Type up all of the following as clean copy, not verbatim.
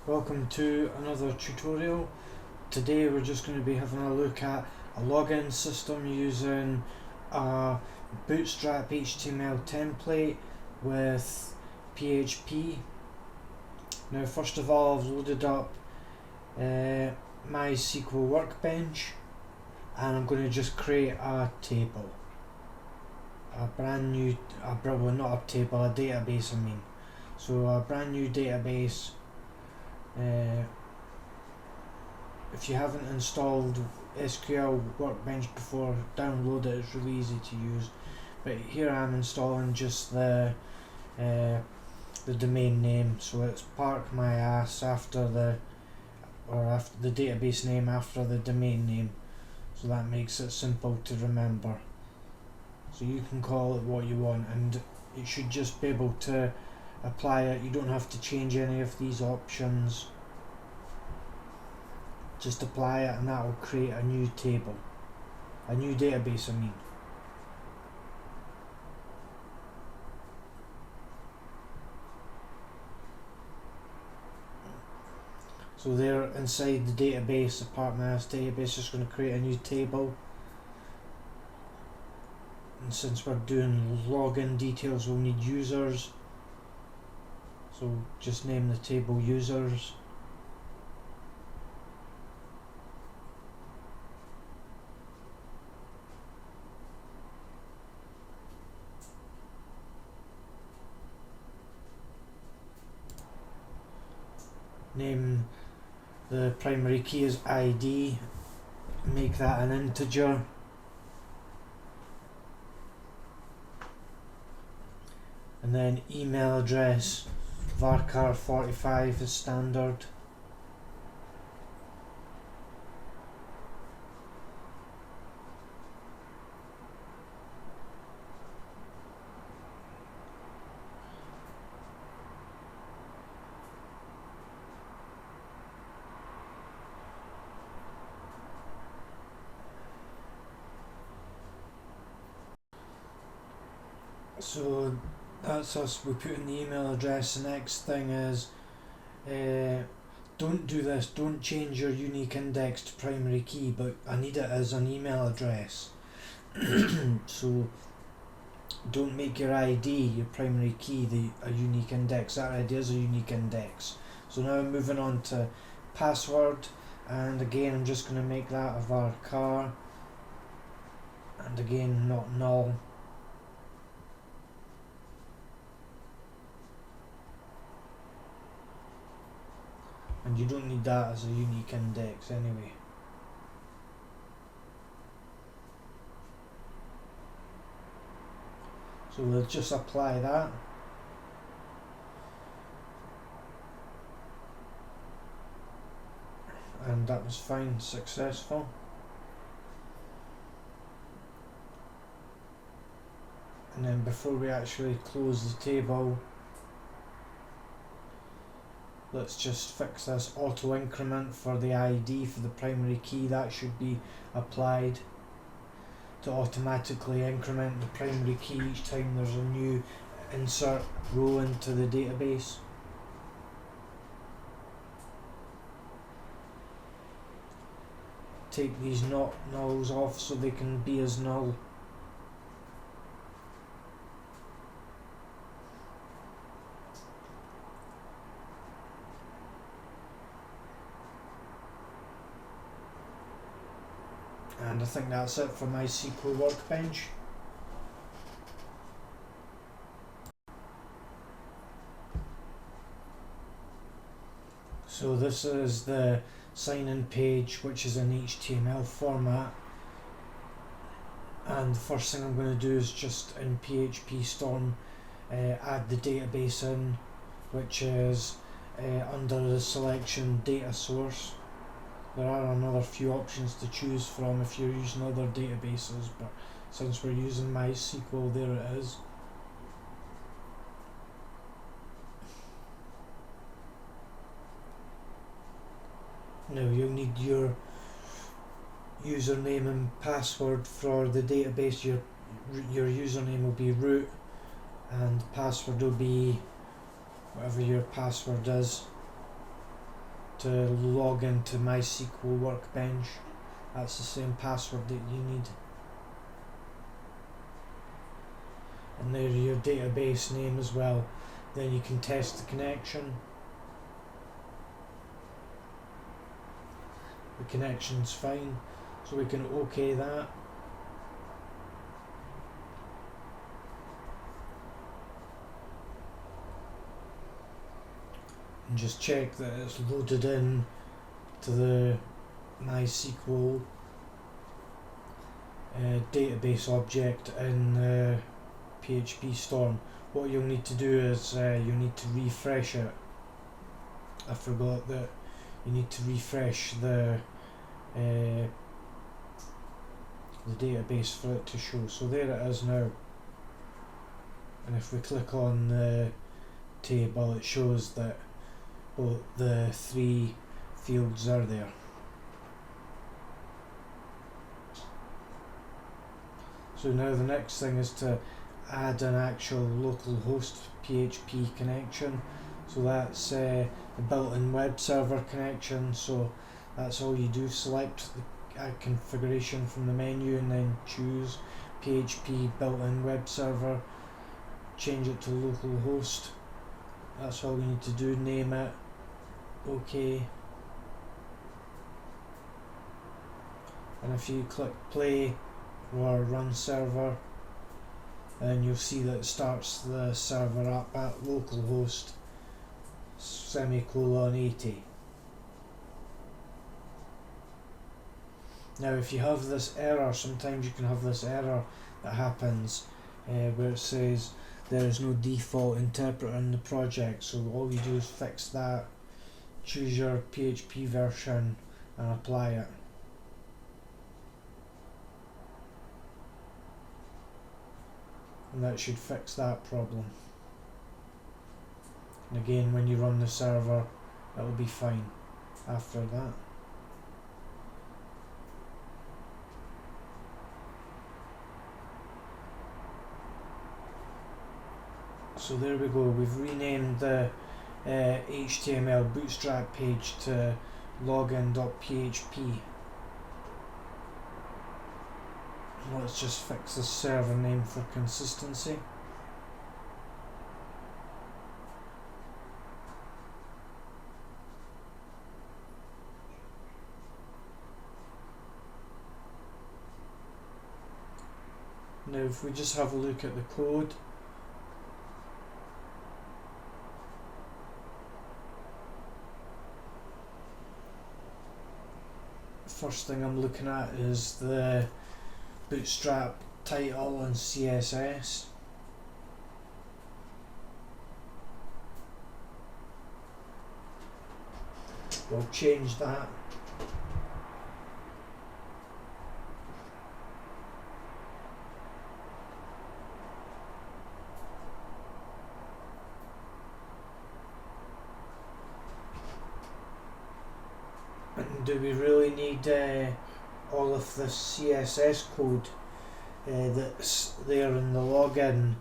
Welcome to another tutorial. Today we're just going to be having a look at a login system using a Bootstrap HTML template with PHP. Now first of all, I've loaded up MySql workbench and I'm going to just create a table. A brand new, not a table, a database I mean. So a brand new database. If you haven't installed SQL Workbench before, download it, it's really easy to use. But here I'm installing just the domain name, so it's park my ass after the database name after the domain name, so that makes it simple to remember. So you can call it what you want and it should just be able to apply it. You don't have to change any of these options, just apply it and that will create a new table, a new database I mean. So there inside the database, the PHPStorm database, is going to create a new table. And since we're doing login details, we'll need users. So just name the table users. Name the primary key as ID. Make that an integer. And then email address, varchar45 is standard. So that's us, we put in the email address. The next thing is don't do this, don't change your unique index to primary key, but I need it as an email address. So don't make your ID, your primary key, a unique index. That ID is a unique index. So now I'm moving on to password, and again I'm just going to make that a varchar, and again not null. And you don't need that as a unique index anyway. So we'll just apply that. And that was fine, successful. And then before we actually close the table, let's just fix this auto increment for the ID for the primary key. That should be applied to automatically increment the primary key each time there's a new insert row into the database. Take these not nulls off so they can be as null. And I think that's it for MySql Workbench. So this is the sign-in page, which is in HTML format. And the first thing I'm going to do is just in PHPStorm add the database in, which is under the selection data source. There are another few options to choose from if you're using other databases, but since we're using MySql, there it is. Now you'll need your username and password for the database. Your username will be root and password will be whatever your password is. to log into MySql Workbench. That's the same password that you need. And there's your database name as well. Then you can test the connection. The connection's fine, so we can OK that. And just check that it's loaded in to the MySql database object in PHPStorm. What you'll need to do is you need to refresh it. I forgot that you need to refresh the database for it to show. So there it is now. And if we click on the table, it shows that both the 3 fields are there. So now the next thing is to add an actual localhost PHP connection. So that's the built-in web server connection. So that's all you do. Select the configuration from the menu and then choose PHP built-in web server. Change it to localhost. That's all you need to do. Name it. OK. And if you click play or run server, and you'll see that it starts the server up at localhost /80. Now if you have this error, sometimes you can have this error that happens where it says there is no default interpreter in the project. So all you do is fix that, choose your PHP version and apply it. And that should fix that problem. And again, when you run the server, it will be fine after that. So there we go, we've renamed the HTML Bootstrap page to login.php. Let's just fix the server name for consistency. Now if we just have a look at the code, first thing I'm looking at is the Bootstrap title and CSS. We'll change that. And do we really need all of this CSS code that's there in the login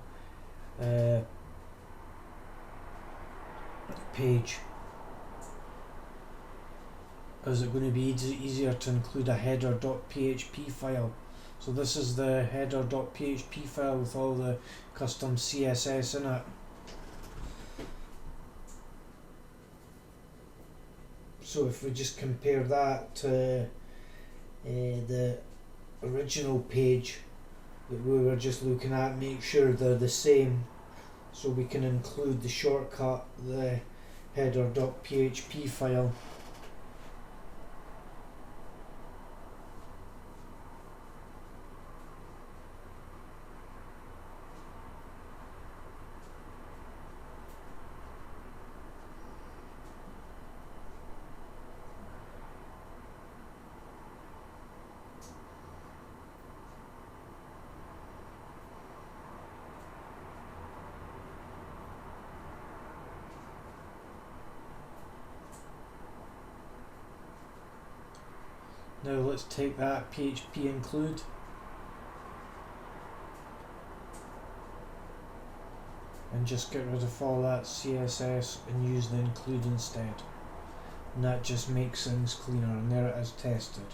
page? Is it going to be easier to include a header.php file? So this is the header.php file with all the custom CSS in it. So if we just compare that to the original page that we were just looking at, make sure they're the same, so we can include the shortcut, the header.php file. Now let's take that PHP include and just get rid of all that CSS and use the include instead. and that just makes things cleaner, and there it is tested.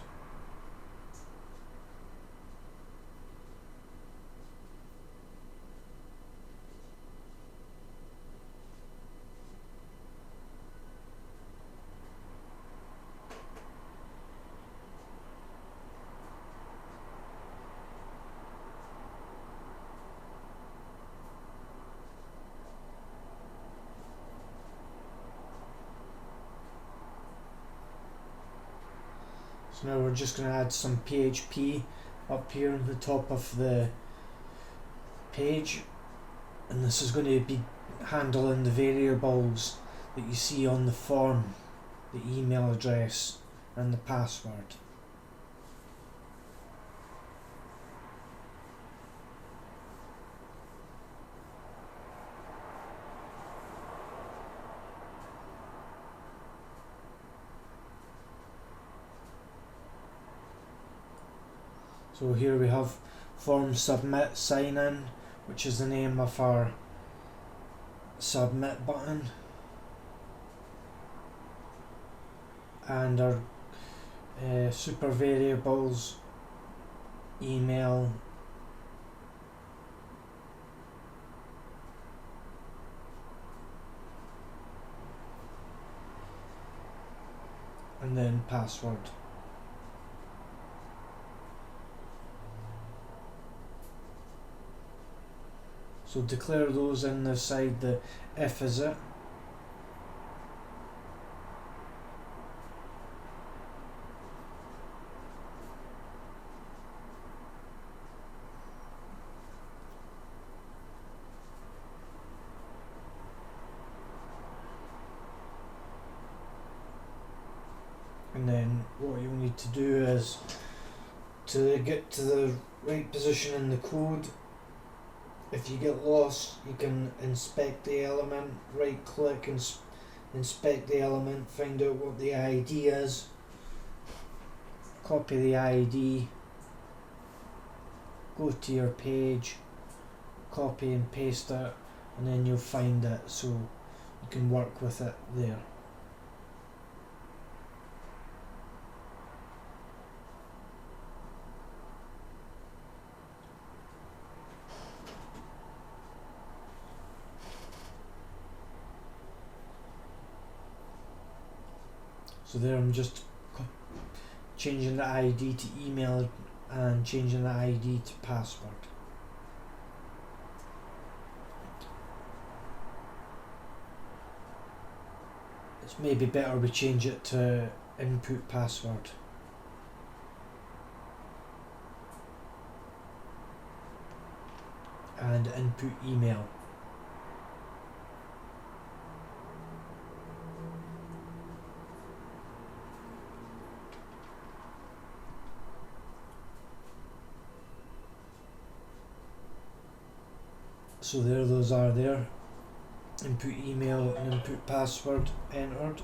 So now we're just going to add some PHP up here on the top of the page, and this is going to be handling the variables that you see on the form, the email address and the password. So here we have form submit sign in, which is the name of our submit button, and our super variables, email, and then password. So declare those in the side the if is it. And then what you'll need to do is, to get to the right position in the code, if you get lost, you can inspect the element, right click and inspect the element, find out what the ID is, copy the ID, go to your page, copy and paste it, and then you'll find it, so you can work with it there. So there I'm just changing the ID to email and changing the ID to password. It's maybe better we change it to input password. And input email. So there those are there. Input email and input password entered.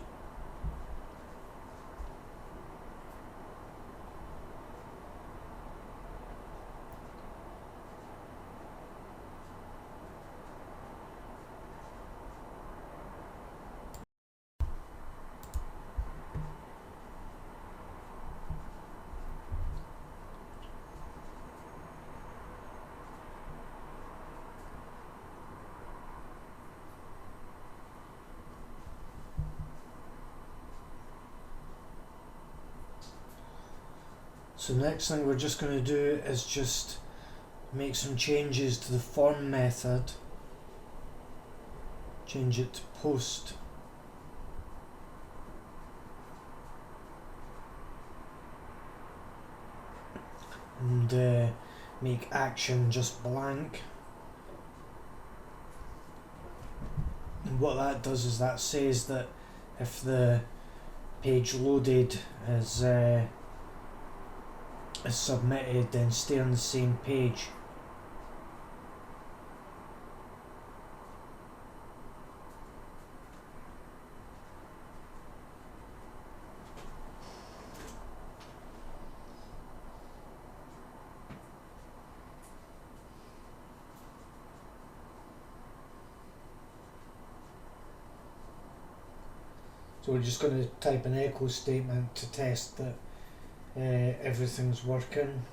So next thing we're just going to do is just make some changes to the form method. Change it to post. And make action just blank. And what that does is that says that if the page loaded is submitted, then stay on the same page. So we're just going to type an echo statement to test that everything's working.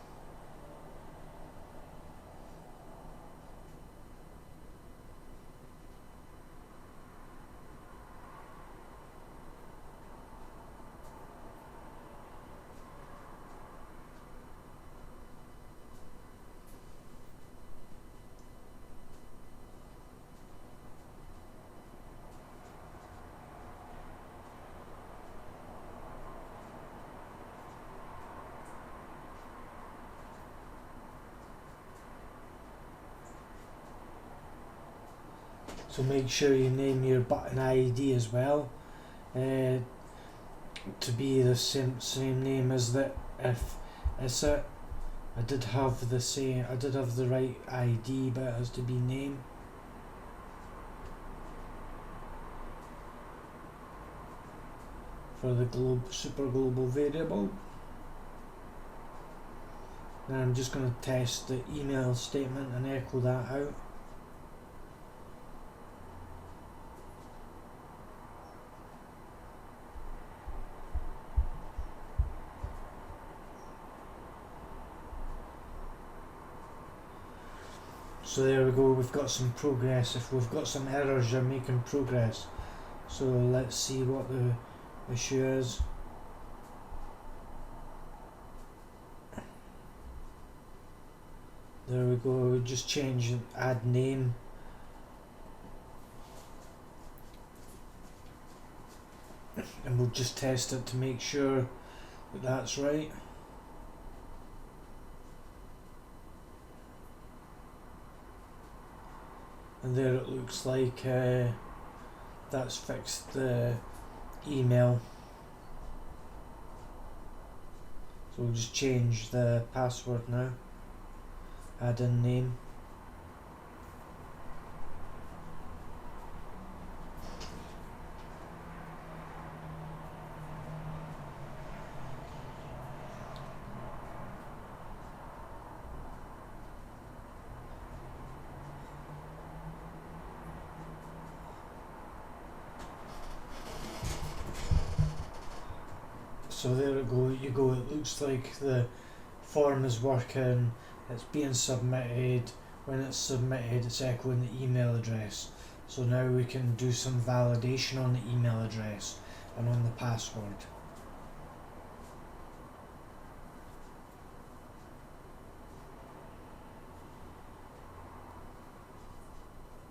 So make sure you name your button ID as well, to be the same name as the if is it. I did have the right ID, but it has to be name. For the super global variable. Now I'm just going to test the email statement and echo that out. So there we go, we've got some progress. If we've got some errors, you're making progress. So let's see what the issue is. There we go, we just change add name. And we'll just test it to make sure that that's right. And there it looks like that's fixed the email. So we'll just change the password now. Add in name. So there you go, it looks like the form is working, it's being submitted. When it's submitted, it's echoing the email address. So now we can do some validation on the email address and on the password.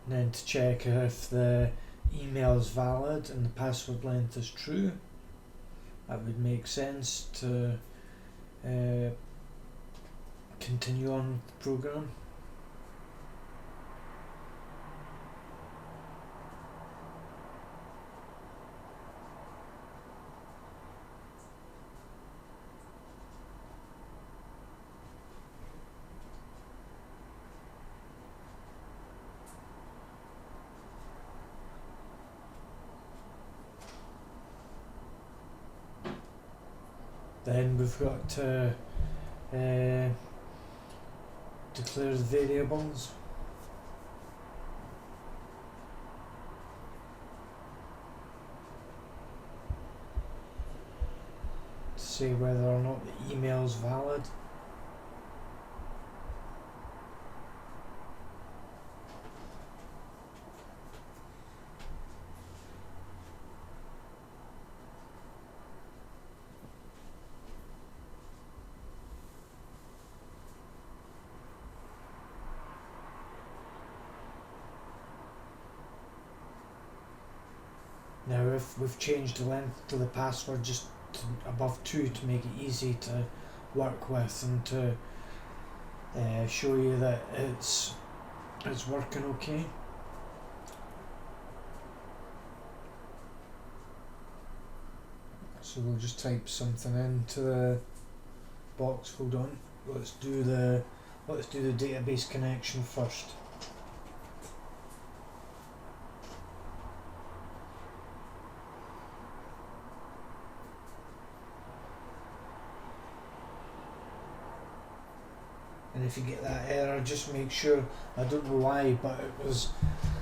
And then to check if the email is valid and the password length is true, that would make sense to continue on with the program. Then we've got to declare the variables. To say whether or not the email is valid. Now if we've changed the length to the password just to above 2 to make it easy to work with and to show you that it's working okay. So we'll just type something into the box. Hold on. Let's do the database connection first. And if you get that error, just make sure, I don't know why, but it was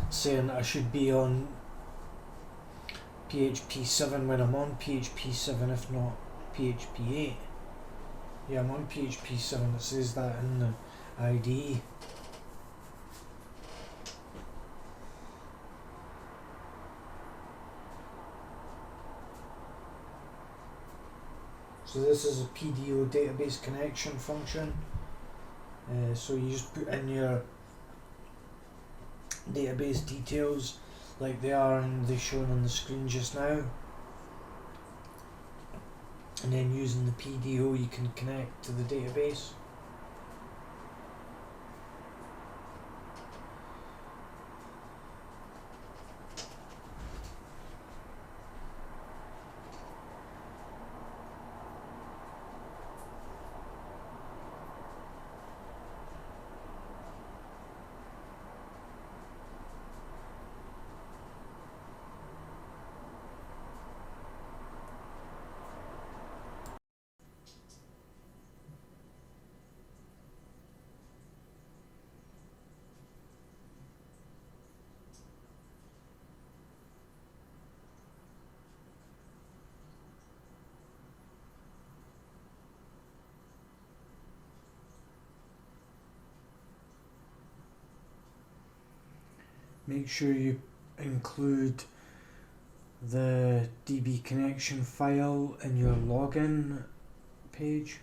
saying I should be on PHP 7 when I'm on PHP 7, if not PHP 8. Yeah, I'm on PHP 7, it says that in the IDE. So this is a PDO database connection function. So you just put in your database details like they are and they're shown on the screen just now. And then using the PDO you can connect to the database. Make sure you include the DB connection file in your login page.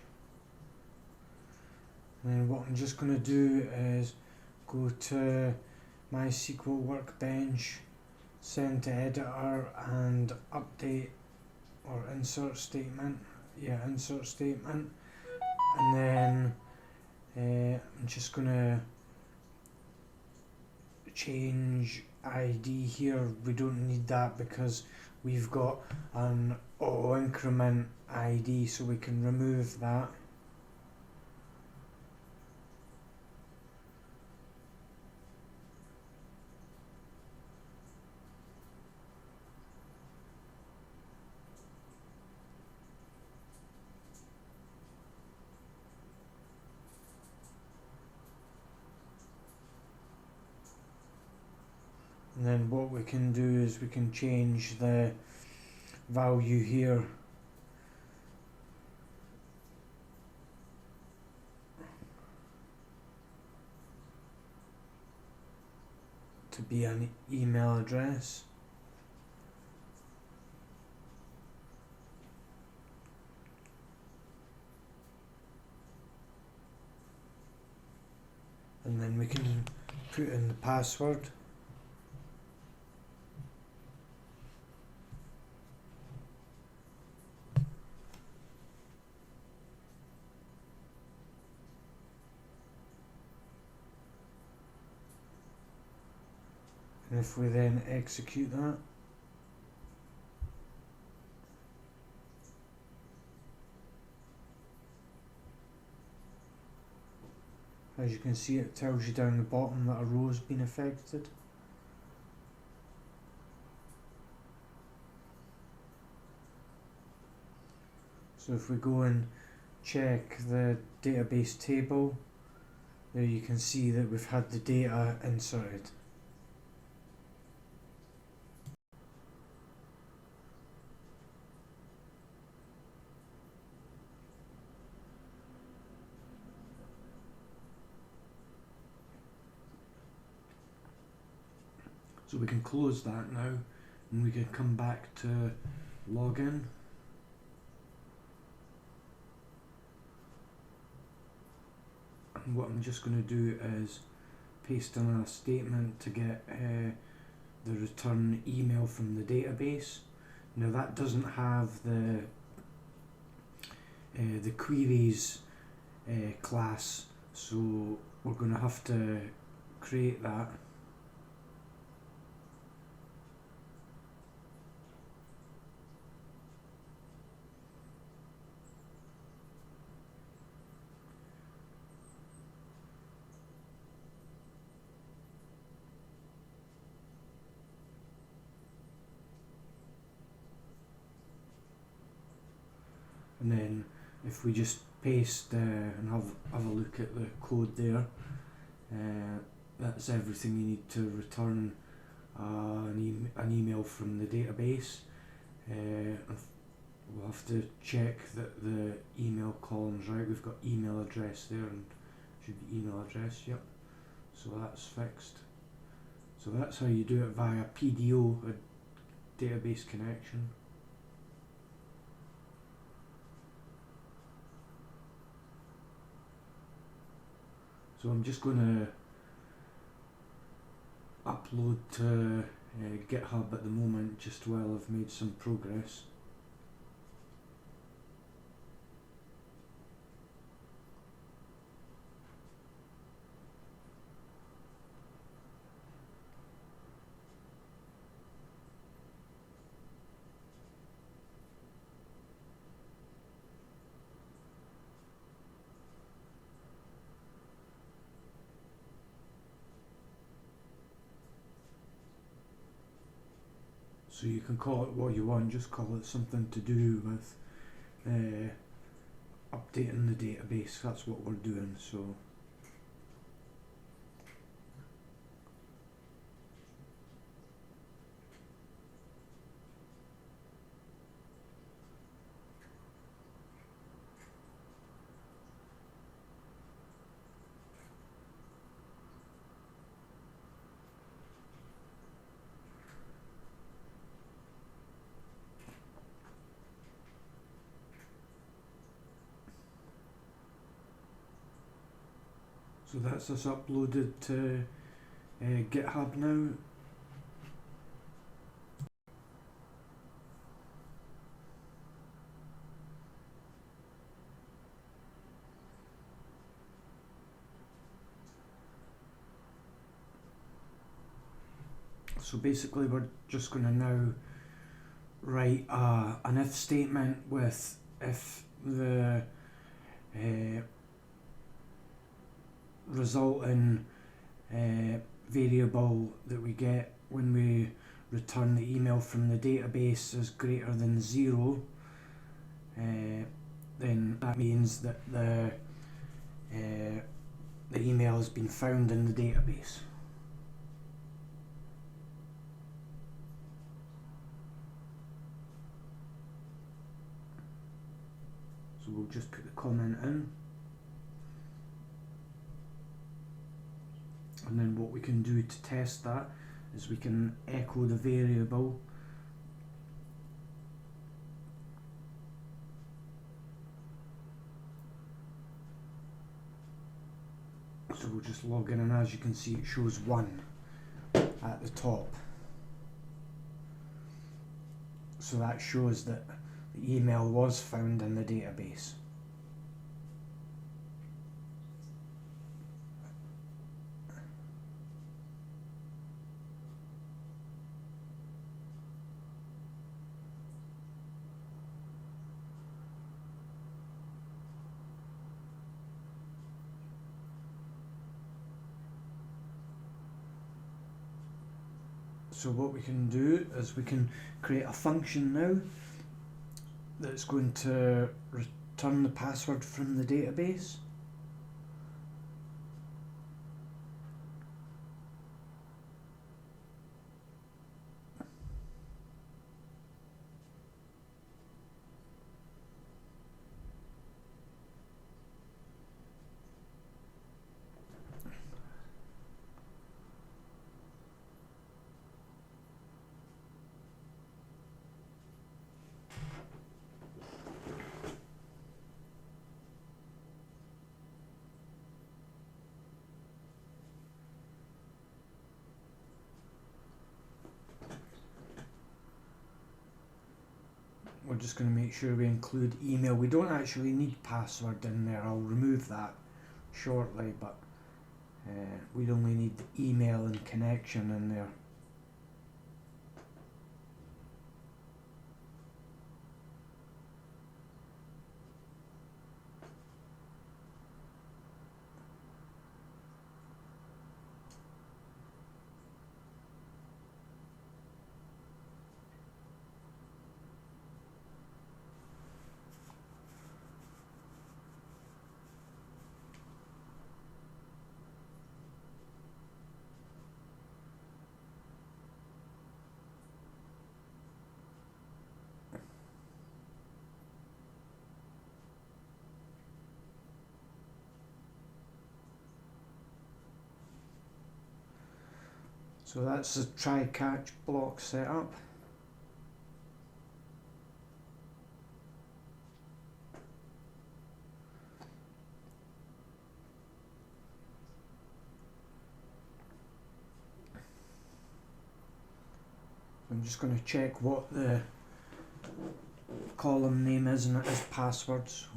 And then what I'm just going to do is go to MySql Workbench, send to editor and update or insert statement. Yeah, insert statement. And then I'm just going to change ID here. We don't need that because we've got an auto increment ID, so we can remove that. And then what we can do is we can change the value here to be an email address. And then we can put in the password. And if we then execute that, as you can see, it tells you down the bottom that a row has been affected. So if we go and check the database table, there you can see that we've had the data inserted. So we can close that now and we can come back to login. And what I'm just going to do is paste in a statement to get the return email from the database. Now that doesn't have the queries class, so we're going to have to create that. And then if we just paste and have a look at the code there, that's everything you need to return an email from the database. We'll have to check that the email column's right. We've got email address there, and should be email address, yep. So that's fixed. So that's how you do it via PDO, a database connection. So I'm just going to upload to GitHub at the moment, just while I've made some progress. So you can call it what you want, just call it something to do with updating the database. That's what we're doing. So that's us uploaded to GitHub now. So basically we're just going to now write an if statement with if the resulting variable that we get when we return the email from the database is greater than 0, then that means that the email has been found in the database. So we'll just put the comment in. And then what we can do to test that is we can echo the variable. So we'll just log in, and as you can see it shows 1 at the top. So that shows that the email was found in the database. So what we can do is we can create a function now that's going to return the password from the database. We're just going to make sure we include email. We don't actually need password in there. I'll remove that shortly, but we'd only need the email and connection in there. So that's the try-catch block setup. I'm just going to check what the column name is, and it is password, so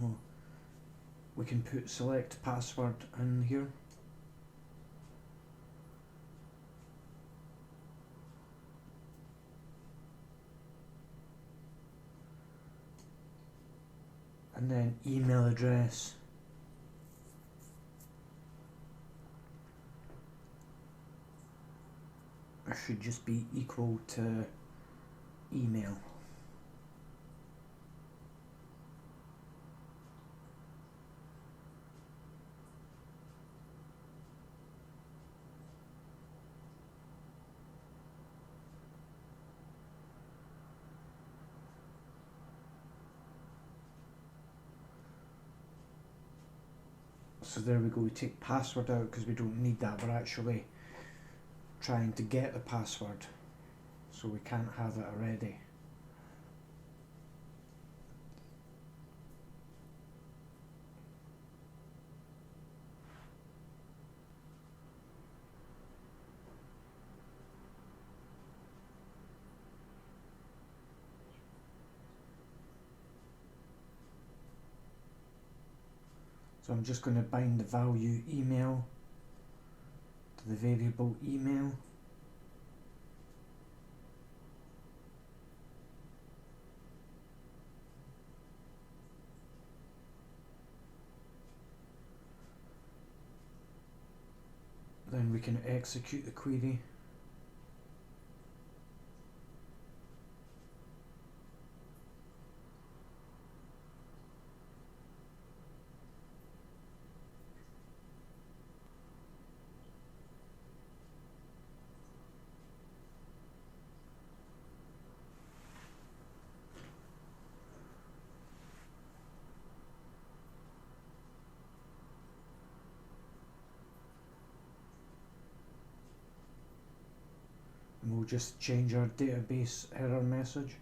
we can put select password in here. And then email address. It should just be equal to email. So there we go, we take password out because we don't need that. We're actually trying to get the password, so we can't have it already. So I'm just going to bind the value email to the variable email. Then we can execute the query. And we'll just change our database error message.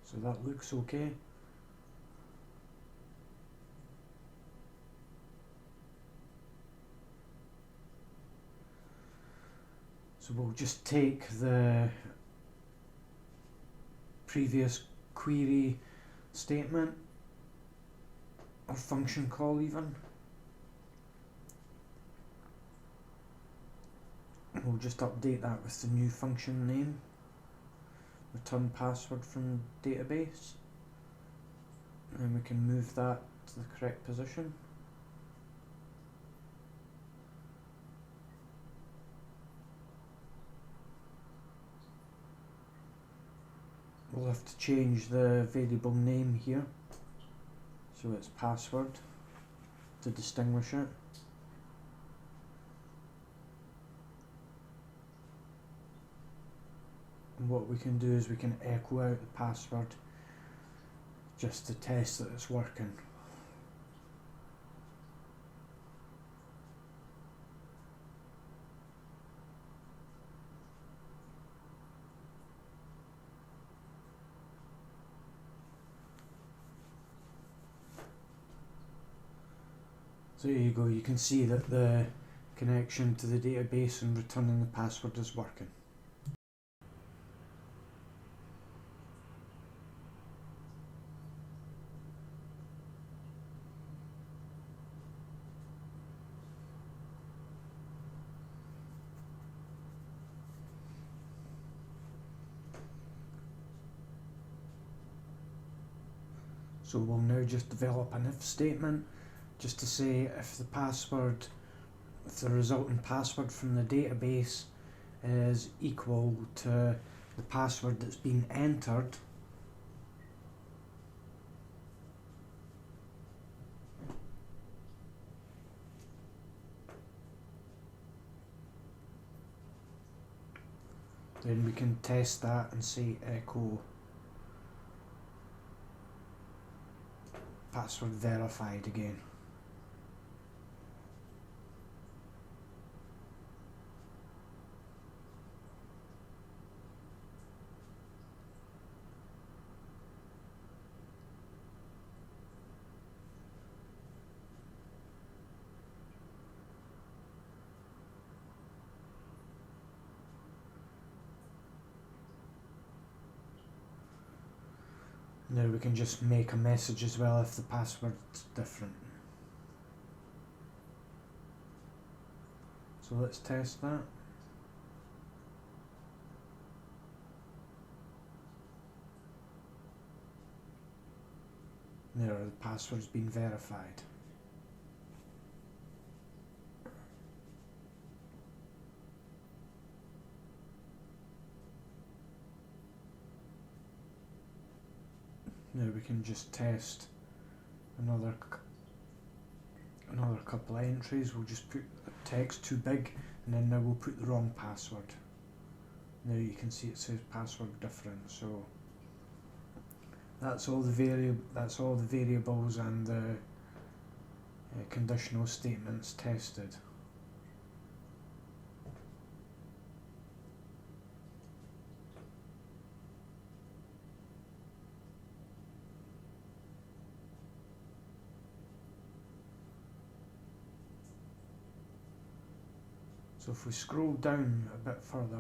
So that looks okay. So we'll just take the previous query statement, or function call even. We'll just update that with the new function name. Return password from database. And then we can move that to the correct position. We'll have to change the variable name here, so it's password, to distinguish it. And what we can do is we can echo out the password just to test that it's working. So there you go, you can see that the connection to the database and returning the password is working. So we'll now just develop an if statement just to say if the resulting password from the database is equal to the password that's been entered, then we can test that and say echo password verified again. Now we can just make a message as well if the password's different. So let's test that. There, the password's been verified. Now we can just test another couple of entries. We'll just put the text too big, and then now we'll put the wrong password. Now you can see it says password different. So that's all the variables and the conditional statements tested. So if we scroll down a bit further,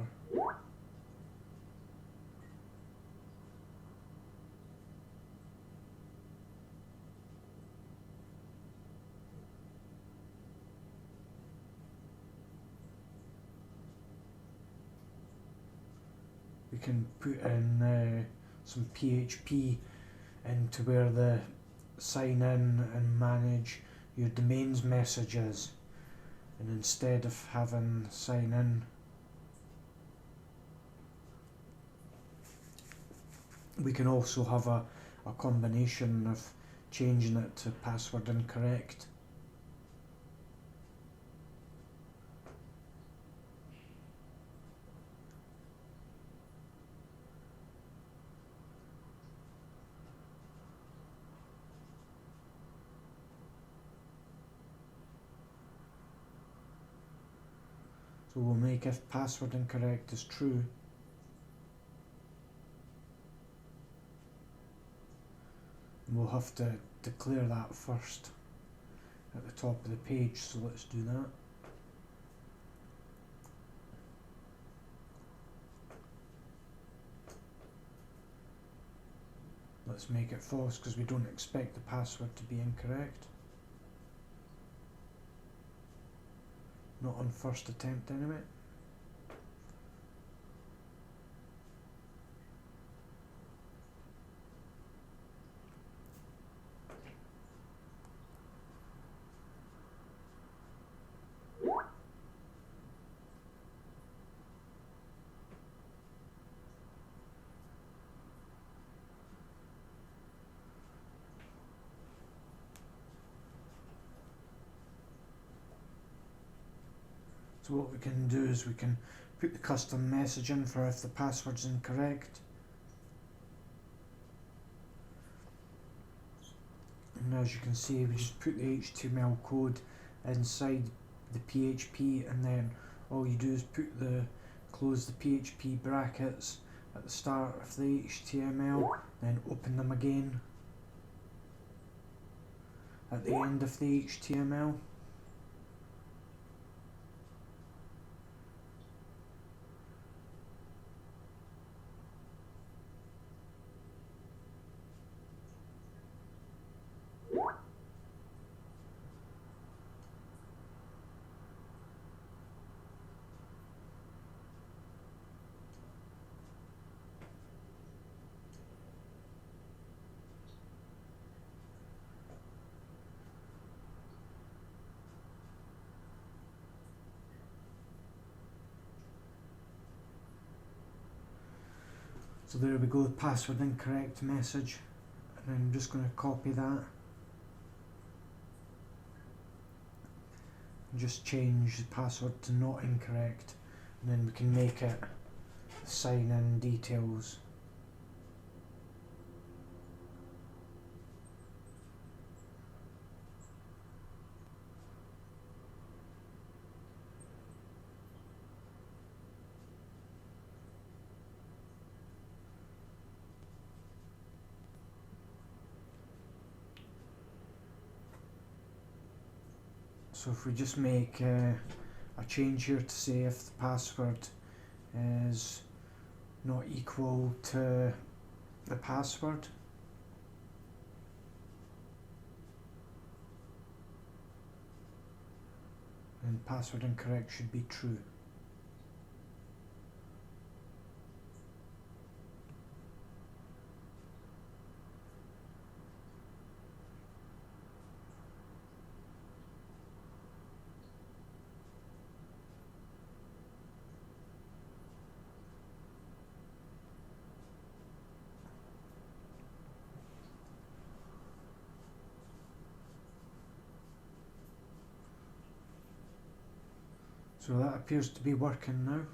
we can put in some PHP into where the sign in and manage your domains messages. And instead of having sign in, we can also have a combination of changing it to password incorrect. So we'll make if password incorrect is true. We'll have to declare that first at the top of the page, so let's do that. Let's make it false because we don't expect the password to be incorrect. Not on first attempt anyway. So what we can do is we can put the custom message in for if the password's incorrect. And as you can see, we just put the HTML code inside the PHP, and then all you do is close the PHP brackets at the start of the HTML, then open them again at the end of the HTML. So there we go, the password incorrect message, and I'm just going to copy that and just change the password to not incorrect, and then we can make it sign in details. So if we just make a change here to say if the password is not equal to the password, and password incorrect should be true. So that appears to be working now.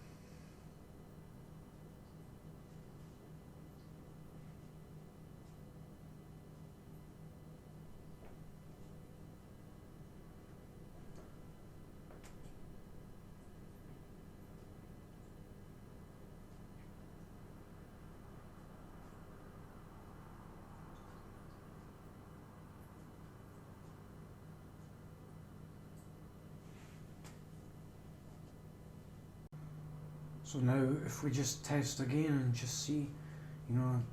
So now if we just test again and just see,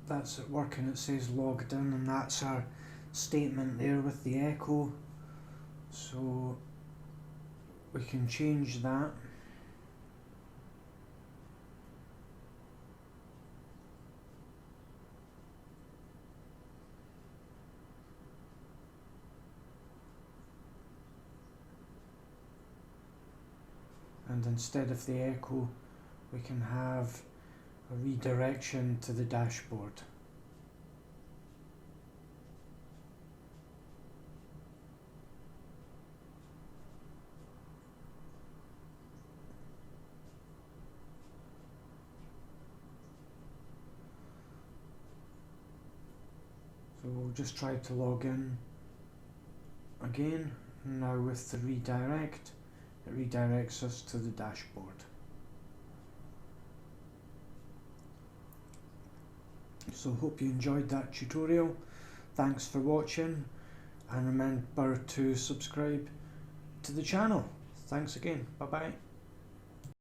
that's it working. It says logged in, and that's our statement there with the echo. So we can change that. And instead of the echo, we can have a redirection to the dashboard. So we'll just try to log in again. Now with the redirect, it redirects us to the dashboard. So hope you enjoyed that tutorial. Thanks for watching, and remember to subscribe to the channel. Thanks again. Bye bye.